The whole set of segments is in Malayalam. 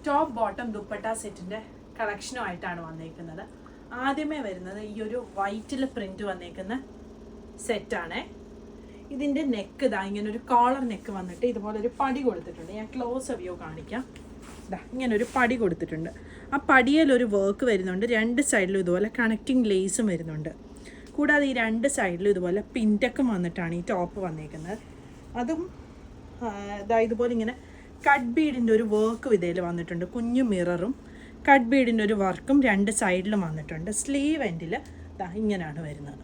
ടോപ്പ് ബോട്ടം ദുപ്പട്ട സെറ്റിൻ്റെ കളക്ഷനുമായിട്ടാണ് വന്നേക്കുന്നത്. ആദ്യമേ വരുന്നത് ഈ ഒരു വൈറ്റിൽ പ്രിന്റ് വന്നേക്കുന്ന സെറ്റാണ്. ഇതിൻ്റെ നെക്ക് ഇതാ ഇങ്ങനെ ഒരു കോളർ നെക്ക് വന്നിട്ട് ഇതുപോലെ ഒരു പടി കൊടുത്തിട്ടുണ്ട്. ഞാൻ ക്ലോസ് വ്യൂ കാണിക്കാം. ഇതാ ഇങ്ങനെ ഒരു പടി കൊടുത്തിട്ടുണ്ട്. ആ പടിയിലൊരു വർക്ക് വരുന്നുണ്ട്. രണ്ട് സൈഡിലും ഇതുപോലെ കണക്റ്റിംഗ് ലേസും വരുന്നുണ്ട്. കൂടാതെ ഈ രണ്ട് സൈഡിലും ഇതുപോലെ പിൻറ്റക്കും വന്നിട്ടാണ് ഈ ടോപ്പ് വന്നേക്കുന്നത്. അതും ഇതുപോലെ ഇങ്ങനെ കട്ട് ബീഡിൻ്റെ ഒരു വർക്ക് ഇതിൽ വന്നിട്ടുണ്ട്. കുഞ്ഞു മിററും കട്ട് ബീഡിൻ്റെ ഒരു വർക്കും രണ്ട് സൈഡിലും വന്നിട്ടുണ്ട്. സ്ലീവ് എൻഡിൽ ഇങ്ങനെയാണ് വരുന്നത്.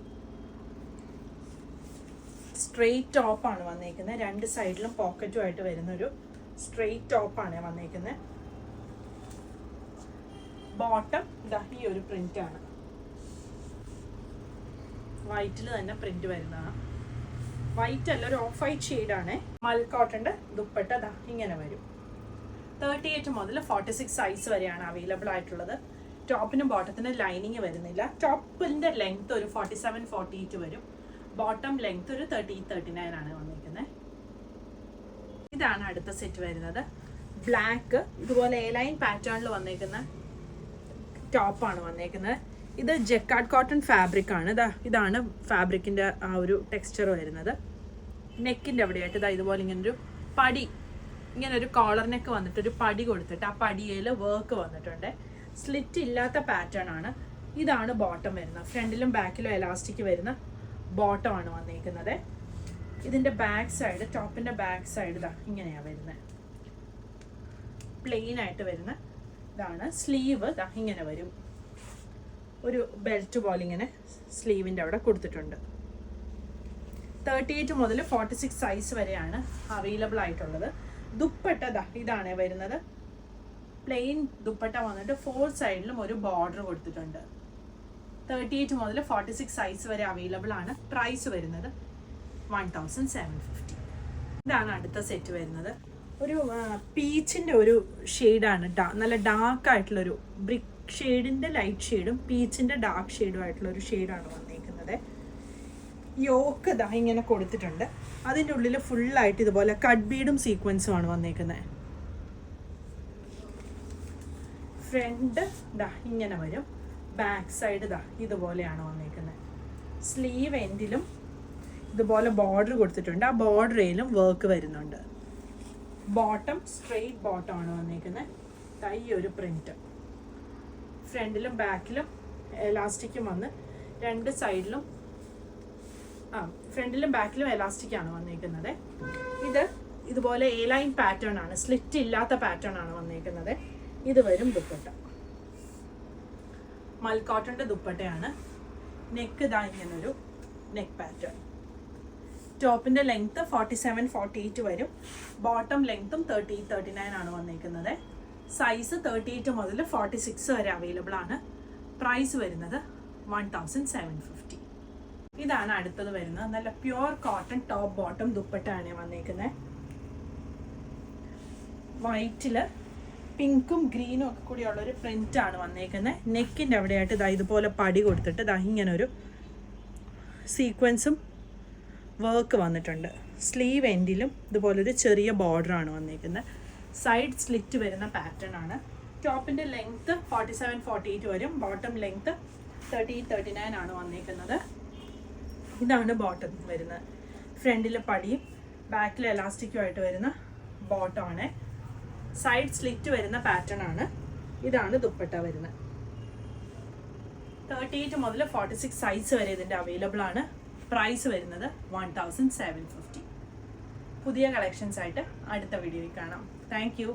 സ്ട്രെയിറ്റ് ടോപ്പാണ് വന്നേക്കുന്നത്. രണ്ട് സൈഡിലും പോക്കറ്റുമായിട്ട് വരുന്നൊരു സ്ട്രെയിറ്റ് ടോപ്പാണ് വന്നേക്കുന്നത്. ബോട്ടം ഈ ഒരു പ്രിൻ്റാണ്. വൈറ്റിൽ തന്നെ പ്രിന്റ് വരുന്നതാണ്. വൈറ്റ് അല്ല, ഒരു ഓഫ് വൈറ്റ് ഷെയ്ഡാണ്. മൽ കോട്ടൻ്റെ ദുപ്പട്ട ഇങ്ങനെ വരും. 38 മുതൽ 46 സൈസ് വരെയാണ് അവൈലബിൾ ആയിട്ടുള്ളത്. ടോപ്പിനും ബോട്ടത്തിനും ലൈനിങ് വരുന്നില്ല. ടോപ്പിൻ്റെ ലെങ്ത് ഒരു 47-48 വരും. ബോട്ടം ലെങ്ത് ഒരു 30-39 ആണ് വന്നിരിക്കുന്നത്. ഇതാണ് അടുത്ത സെറ്റ് വരുന്നത്. ബ്ലാക്ക് ഇതുപോലെ എ ലൈൻ പാറ്റേണിൽ വന്നേക്കുന്ന ടോപ്പാണ് വന്നേക്കുന്നത്. ഇത് ജക്കാർഡ് കോട്ടൺ ഫാബ്രിക് ആണ്. ഇതാണ് ഫാബ്രിക്കിൻ്റെ ആ ഒരു ടെക്സ്ചർ വരുന്നത്. നെക്കിൻ്റെ അവിടെയായിട്ട് ഇതുപോലെ ഇങ്ങനൊരു പടി, ഇങ്ങനെ ഒരു കോളർ നെക്ക് വന്നിട്ട് ഒരു പടി കൊടുത്തിട്ട് ആ പടിയിൽ വർക്ക് വന്നിട്ടുണ്ട്. സ്ലിറ്റ് ഇല്ലാത്ത പാറ്റേൺ ആണ്. ഇതാണ് ബോട്ടം വരുന്നത്. ഫ്രണ്ടിലും ബാക്കിലും എലാസ്റ്റിക് വരുന്ന ബോട്ടമാണ് വന്നേക്കുന്നത്. ഇതിൻ്റെ ബാക്ക് സൈഡ്, ടോപ്പിൻ്റെ ബാക്ക് സൈഡ് ഇങ്ങനെയാണ് വരുന്നത്. പ്ലെയിൻ ആയിട്ട് വരുന്ന ഇതാണ്. സ്ലീവ് ഇങ്ങനെ വരും. ഒരു ബെൽറ്റ് പോലെ ഇങ്ങനെ സ്ലീവിൻ്റെ അവിടെ കൊടുത്തിട്ടുണ്ട്. 38 മുതൽ 46 സൈസ് വരെയാണ് അവൈലബിൾ ആയിട്ടുള്ളത്. ദുപ്പട്ട ഇതാണ് വരുന്നത്. പ്ലെയിൻ ദുപ്പട്ട വന്നിട്ട് 4 സൈഡിലും ഒരു ബോർഡർ കൊടുത്തിട്ടുണ്ട്. 38 മുതൽ 46 സൈസ് വരെ അവൈലബിൾ ആണ്. പ്രൈസ് വരുന്നത് 1750. ഇതാണ് അടുത്ത സെറ്റ് വരുന്നത്. ഒരു പീച്ചിൻ്റെ ഒരു ഷെയ്ഡാണ്. നല്ല ഡാർക്ക് ആയിട്ടുള്ളൊരു ബ്രിക്ക് ഷെയ്ഡിൻ്റെ ലൈറ്റ് ഷെയ്ഡും പീച്ചിൻ്റെ ഡാർക്ക് ഷെയ്ഡും ആയിട്ടുള്ള ഒരു ഷെയ്ഡാണ് വന്നിരിക്കുന്നത്. യോക്ക് ഇങ്ങനെ കൊടുത്തിട്ടുണ്ട്. അതിൻ്റെ ഉള്ളിൽ ഫുള്ളായിട്ട് ഇതുപോലെ കട്ട് ബീഡും സീക്വൻസുമാണ് വന്നിരിക്കുന്നത്. ഫ്രണ്ട് ഇങ്ങനെ വരും. ബാക്ക് സൈഡ് ഇതുപോലെയാണ് വന്നിരിക്കുന്നത്. സ്ലീവ് എൻഡിലും ഇതുപോലെ ബോർഡർ കൊടുത്തിട്ടുണ്ട്. ആ ബോർഡറിലും വർക്ക് വരുന്നുണ്ട്. ബോട്ടം സ്ട്രെയിറ്റ് ബോട്ടമാണ് വന്നിരിക്കുന്നത്. ഈ ഒരു പ്രിന്റ് ഫ്രണ്ടിലും ബാക്കിലും എലാസ്റ്റിക്കും വന്ന് രണ്ട് സൈഡിലും ഫ്രണ്ടിലും ബാക്കിലും എലാസ്റ്റിക്കാണ് വന്നിരിക്കുന്നത്. ഇത് ഇതുപോലെ എ ലൈൻ പാറ്റേൺ ആണ്. സ്ലിറ്റ് ഇല്ലാത്ത പാറ്റേൺ ആണ് വന്നിരിക്കുന്നത്. ഇത് വരും ദുപ്പട്ട. മൽ കോട്ടൻ്റെ ദുപ്പട്ടയാണ്. നെക്ക് ഇങ്ങനൊരു നെക്ക് പാറ്റേൺ. ടോപ്പിൻ്റെ ലെങ്ത്ത് 47-48 വരും. ബോട്ടം ലെങ്ത്തും 30-39 ആണ് വന്നിരിക്കുന്നത്. സൈസ് 38 മുതൽ 46 വരെ അവൈലബിൾ ആണ്. പ്രൈസ് വരുന്നത് 1750. ഇതാണ് അടുത്തത് വരുന്നത്. നല്ല പ്യുവർ കോട്ടൺ ടോപ്പ് ബോട്ടം ദുപ്പട്ടയാണ് വന്നിരിക്കുന്നത്. വൈറ്റിൽ പിങ്കും ഗ്രീനും ഒക്കെ കൂടിയുള്ളൊരു പ്രിൻ്റാണ് വന്നിരിക്കുന്നത്. നെക്കിൻ്റെ അവിടെയായിട്ട് ഇതുപോലെ പടി കൊടുത്തിട്ട് ഇങ്ങനൊരു സീക്വൻസും വർക്ക് വന്നിട്ടുണ്ട്. സ്ലീവ് എൻഡിലും ഇതുപോലൊരു ചെറിയ ബോർഡറാണ് വന്നിരിക്കുന്നത്. സൈഡ് സ്ലിറ്റ് വരുന്ന പാറ്റേൺ ആണ്. ടോപ്പിൻ്റെ ലെങ്ത്ത് 47-48 വരും. ബോട്ടം ലെങ്ത്ത് 30-39 ആണ് വന്നിരിക്കുന്നത്. ഇതാണ് ബോട്ടം വരുന്നത്. ഫ്രണ്ടിൽ പടിയും ബാക്കിൽ എലാസ്റ്റിക്കുമായിട്ട് വരുന്ന ബോട്ടമാണ്. സൈഡ് സ്ലിറ്റ് വരുന്ന പാറ്റേൺ ആണ്. ഇതാണ് ദുപ്പട്ട വരുന്നത്. 38 മുതൽ 46 സൈസ് വരെ ഇതിൻ്റെ അവൈലബിൾ ആണ്. പ്രൈസ് വരുന്നത് 1750. പുതിയ കളക്ഷൻസ് ആയിട്ട് അടുത്ത വീഡിയോയിൽ കാണാം. Thank you.